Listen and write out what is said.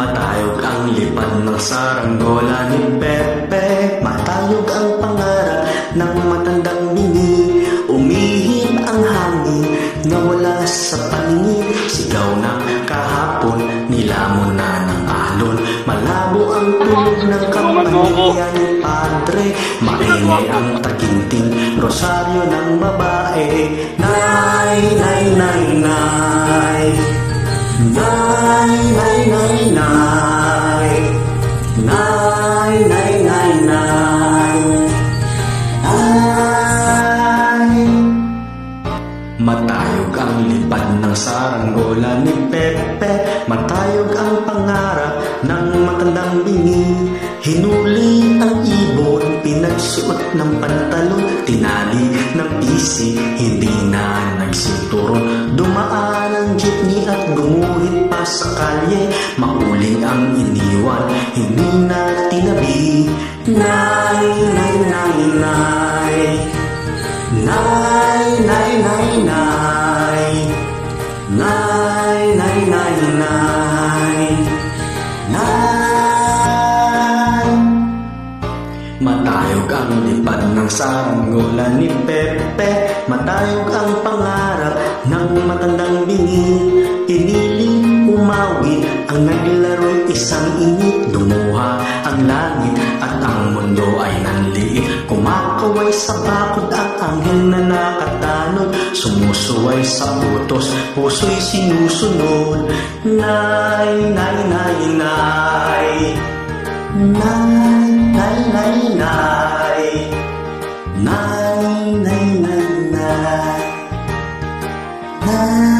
Matayog ang lipad ng saranggola ni Pepe, matayog ang pangarap ng matandang bingi. Umihip ang hangin, nawala sa paningin, sigaw ng kahapon, nilamon na ng alon. Malabo ang tulog ng kampanya ni Padre, maingay ang taginting rosaryo ng babae. Nay, nay, nay, nay, nay, nay, nay, nay, nay, nay, nay, nay, ay. Matayog ang lipad ng saranggola ni Pepe, matayog ang pangarap ng matandang bingi. Hinuli ang ibon, pinagsuot ng pantalon, tinali ng pisi, hindi na nagsinturon. Dumaan ang jeepney at gumuhit pa sa kalye, mauling ang iniwan, hindi na tinabi. Nay, nay, nay, nay, nay, nay, nay, nay, nay, nay, nay, nay, nay. Matayog ang lipad ng saranggola ni Pepe, matayog ang pangarap ng matandang bingi. Piniling umawit ang naglaro'y isang init, dumuha ang langit at ang mundo ay nanliit. Kumakaway sa bakod ang anghel na nakatanod, sumusuway sa utos, puso'y sinusunod. Nay, nay, nay, nay, nay, nay, nay, nay, nay, nay, nay, nay, nay.